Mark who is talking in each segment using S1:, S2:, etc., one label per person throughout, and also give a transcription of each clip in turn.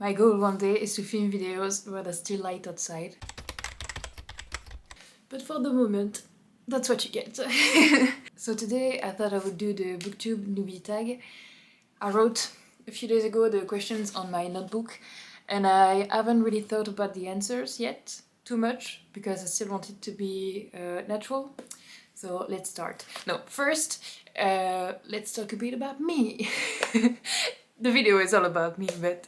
S1: My goal one day is to film videos where there's still light outside. But for the moment, that's what you get. So today I thought I would do the Booktube Newbie Tag. I wrote a few days ago the questions on my notebook and I haven't really thought about the answers yet too much because I still want it to be natural. So let's start. No, first let's talk a bit about me. The video is all about me, but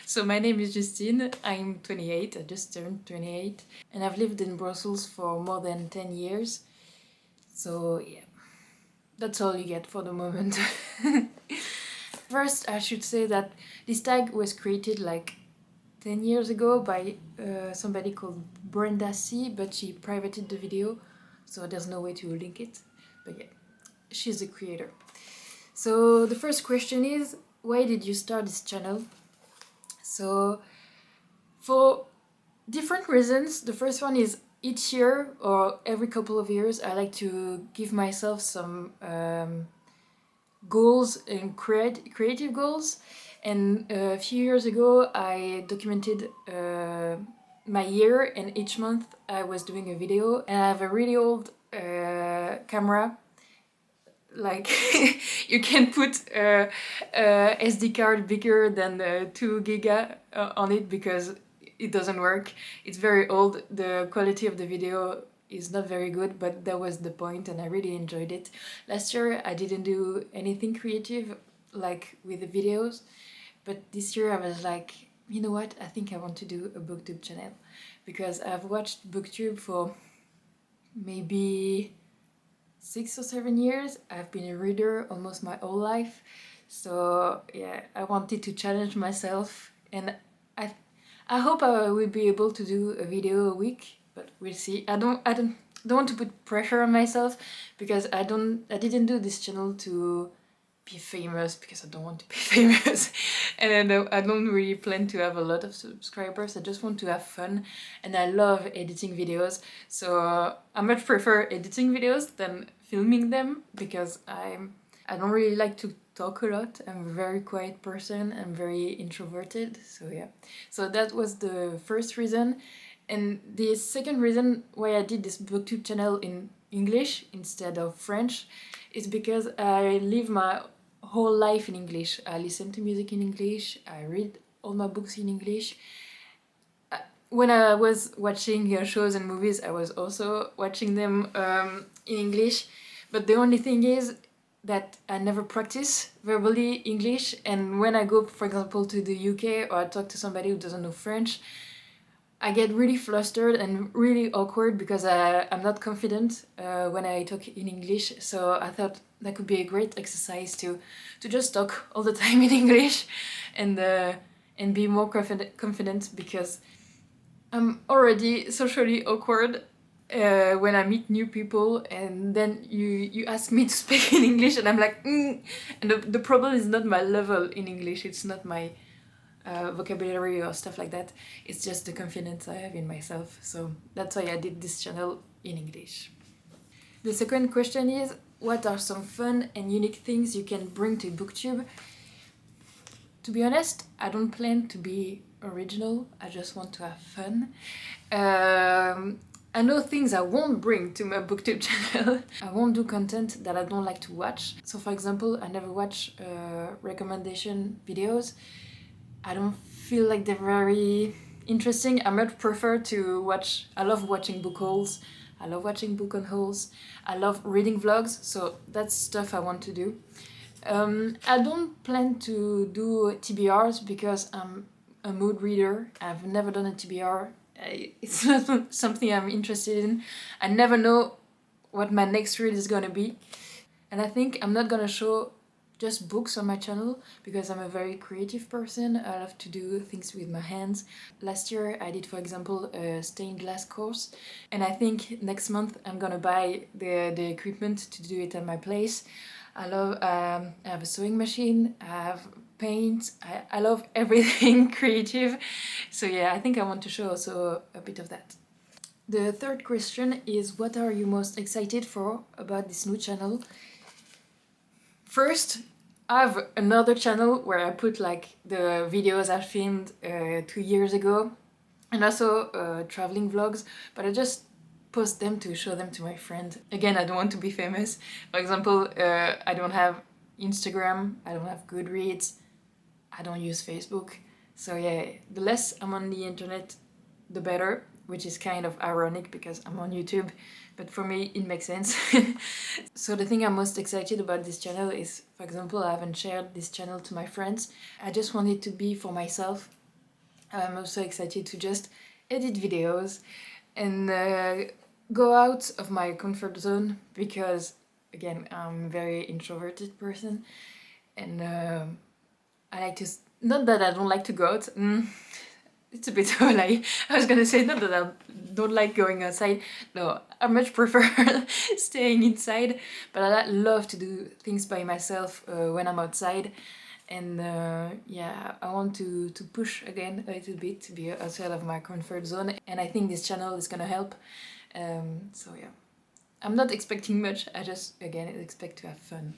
S1: so my name is Justine, I'm 28, I just turned 28, and I've lived in Brussels for more than 10 years. So yeah, that's all you get for the moment. First, I should say that this tag was created like 10 years ago by somebody called Brenda C, but she privated the video, so there's no way to link it. But yeah, she's the creator. So the first question is, why did you start this channel? So for different reasons. The first one is each year or every couple of years I like to give myself some goals and creative goals. And a few years ago I documented my year, and each month I was doing a video, and I have a really old camera. Like you can put a SD card bigger than 2 giga on it because it doesn't work. It's very old, the quality of the video is not very good, but that was the point and I really enjoyed it. Last year I didn't do anything creative like with the videos, but this year I was like, you know what, I think I want to do a booktube channel because I've watched booktube for maybe 6 or 7 years. I've been a reader almost my whole life, so yeah, I wanted to challenge myself, and I hope I will be able to do a video a week, but we'll see. I don't want to put pressure on myself because I didn't do this channel to be famous, because I don't want to be famous, and I don't really plan to have a lot of subscribers. I just want to have fun, and I love editing videos, so I much prefer editing videos than filming them because I don't really like to talk a lot. I'm a very quiet person, I'm very introverted, so yeah. So that was the first reason. And the second reason why I did this booktube channel in English instead of French is because I live my whole life in English. I listen to music in English, I read all my books in English. When I was watching shows and movies, I was also watching them in English, but the only thing is that I never practice verbally English, and when I go, for example, to the UK or I talk to somebody who doesn't know French, I get really flustered and really awkward because I'm not confident when I talk in English. So I thought that could be a great exercise to just talk all the time in English and be more confident because I'm already socially awkward when I meet new people, and then you ask me to speak in English and I'm like, and the problem is not my level in English, it's not my vocabulary or stuff like that, it's just the confidence I have in myself. So that's why I did this channel in English. The second question is, what are some fun and unique things you can bring to booktube? To be honest, I don't plan to be original, I just want to have fun. I know things I won't bring to my booktube channel. I won't do content that I don't like to watch. So for example, I never watch recommendation videos. I don't feel like they're very interesting. I much prefer to watch, I love watching book hauls, I love watching book on hauls, I love reading vlogs, so that's stuff I want to do. I don't plan to do TBRs because I'm a mood reader. I've never done a TBR. It's not something I'm interested in. I never know what my next read is gonna be. And I think I'm not gonna show just books on my channel because I'm a very creative person. I love to do things with my hands. Last year I did, for example, a stained glass course, and I think next month I'm gonna buy the equipment to do it at my place. I have a sewing machine, I have paint, I love everything creative. So yeah, I think I want to show also a bit of that. The third question is, what are you most excited for about this new channel? First, I have another channel where I put like the videos I filmed 2 years ago, and also traveling vlogs, but I just post them to show them to my friend. Again, I don't want to be famous. For example, I don't have Instagram, I don't have Goodreads, I don't use Facebook. So yeah, the less I'm on the internet, the better, which is kind of ironic because I'm on YouTube, but for me it makes sense. So the thing I'm most excited about this channel is, for example, I haven't shared this channel to my friends. I just want it to be for myself. I'm also excited to just edit videos and go out of my comfort zone because, again, I'm a very introverted person, and I like to... Not that I don't like to go out. It's a bit of a lie. I was gonna say not that I don't like going outside. No, I much prefer staying inside. But I love to do things by myself when I'm outside. And yeah, I want to push again a little bit to be outside of my comfort zone. And I think this channel is gonna help. So yeah, I'm not expecting much. I just, again, expect to have fun.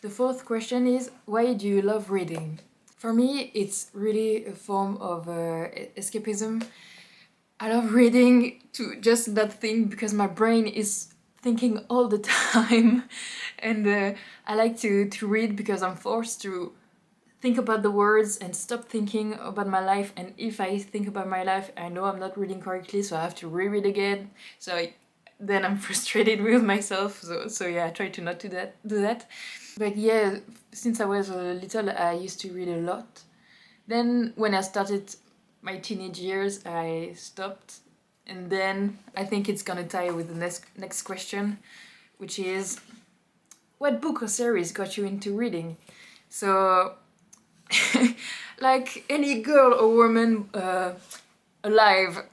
S1: The fourth question is, why do you love reading? For me, it's really a form of escapism. I love reading to just not think because my brain is thinking all the time. And I like to read because I'm forced to think about the words and stop thinking about my life. And if I think about my life, I know I'm not reading correctly, so I have to reread again. Then I'm frustrated with myself. So yeah, I try to not do that. But yeah, since I was little, I used to read a lot. Then when I started my teenage years, I stopped. And then I think it's gonna tie with the next question, which is, what book or series got you into reading? So, like any girl or woman alive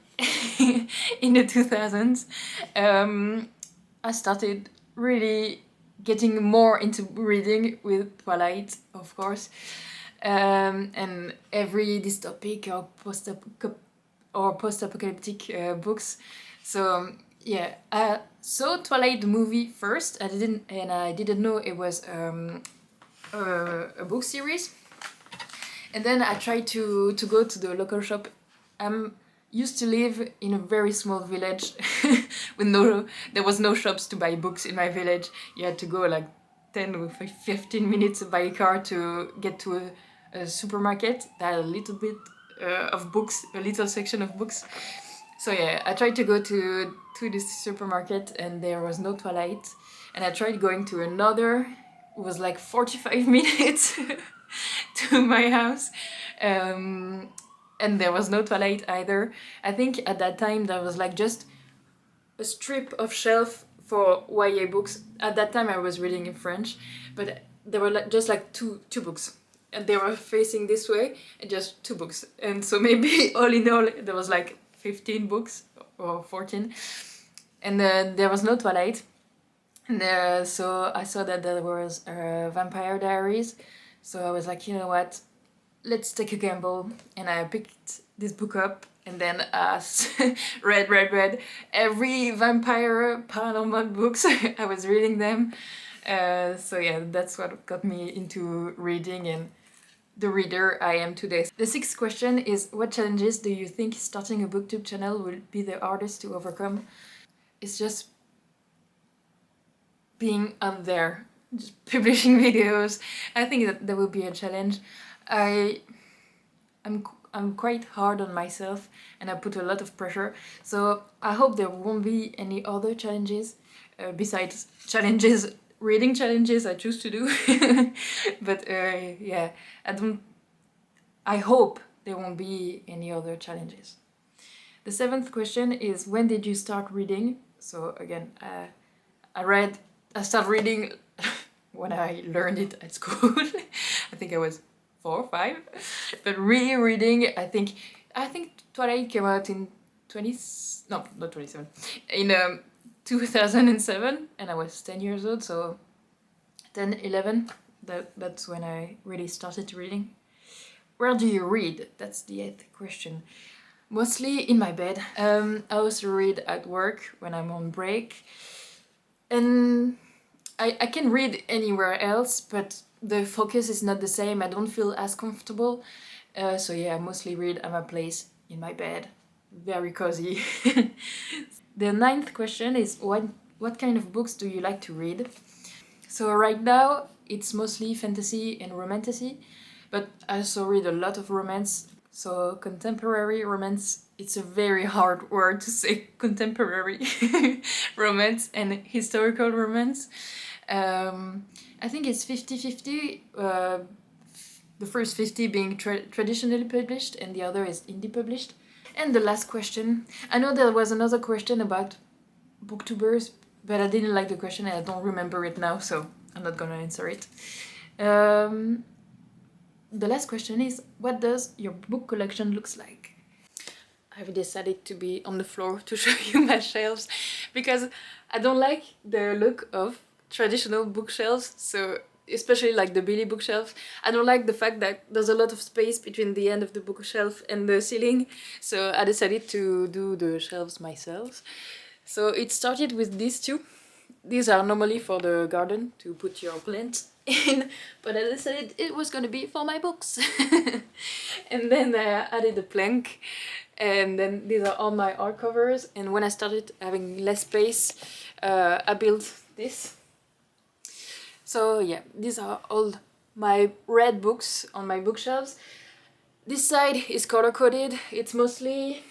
S1: in the 2000s, I started really getting more into reading with Twilight, of course, and every dystopic or post-apocalyptic books. So yeah, I saw Twilight the movie first. I didn't know it was a book series. And then I tried to go to the local shop. Used to live in a very small village with there was no shops to buy books in my village. You had to go like 10 or 15 minutes by car to get to a supermarket that had a little bit of books, a little section of books. So yeah, I tried to go to this supermarket and there was no Twilight. And I tried going to another, it was like 45 minutes to my house. And there was no Twilight either. I think at that time there was like just a strip of shelf for YA books. At that time I was reading in French, but there were just like two books. And they were facing this way, and just 2 books. And so maybe all in all there was like 15 books or 14. And there was no Twilight. And so I saw that there was Vampire Diaries. So I was like, you know what? Let's take a gamble. And I picked this book up and then read every vampire paranormal books. I was reading them. So yeah, that's what got me into reading and the reader I am today. The 6th question is, what challenges do you think starting a booktube channel will be the hardest to overcome? It's just being out there, just publishing videos. I think that will be a challenge. I'm quite hard on myself and I put a lot of pressure, so I hope there won't be any other challenges besides reading challenges I choose to do. But yeah, I hope there won't be any other challenges. The 7th question is, when did you start reading? So again, I started reading when I learned it at school. I think I was 4 or 5. But really reading, I think Twilight came out in 2007, and I was 10 years old, so 10, 11, that's when I really started reading. Where do you read? That's the 8th question. Mostly in my bed. I also read at work when I'm on break. And I can read anywhere else, but the focus is not the same. I don't feel as comfortable. So yeah, I mostly read at my place in my bed. Very cozy. The ninth question is what kind of books do you like to read? So right now it's mostly fantasy and romantasy, but I also read a lot of romance. So contemporary romance, it's a very hard word to say, contemporary romance and historical romance. I think it's 50-50, the first 50 being traditionally published and the other is indie published. And the last question, I know there was another question about booktubers, but I didn't like the question and I don't remember it now, so I'm not gonna answer it. The last question is, what does your book collection looks like? I've decided to be on the floor to show you my shelves because I don't like the look of traditional bookshelves, so especially like the Billy bookshelf. I don't like the fact that there's a lot of space between the end of the bookshelf and the ceiling, so I decided to do the shelves myself. So it started with these two. These are normally for the garden to put your plants in, but I decided it was gonna be for my books. And then I added a plank, and then these are all my art covers. And when I started having less space, I built this. So yeah, these are all my red books on my bookshelves. This side is color-coded. It's mostly,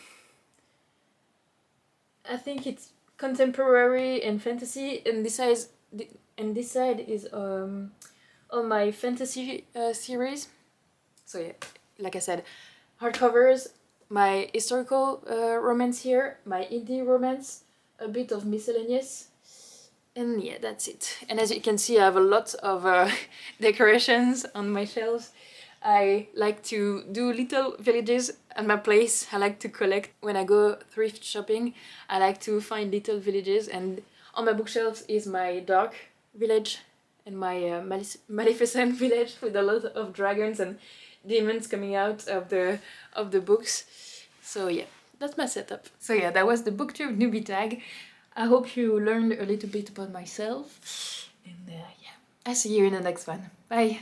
S1: I think it's contemporary and fantasy, and this side is all my fantasy series. So yeah, like I said, hardcovers, my historical romance here, my indie romance, a bit of miscellaneous, and yeah, that's it. And as you can see, I have a lot of decorations on my shelves. I like to do little villages at my place. I like to collect. When I go thrift shopping, I like to find little villages, and on my bookshelves is my dark village and my Maleficent village with a lot of dragons and demons coming out of the books. So yeah, that's my setup. So yeah, that was the Booktube Newbie Tag. I hope you learned a little bit about myself, and yeah, I'll see you in the next one. Bye!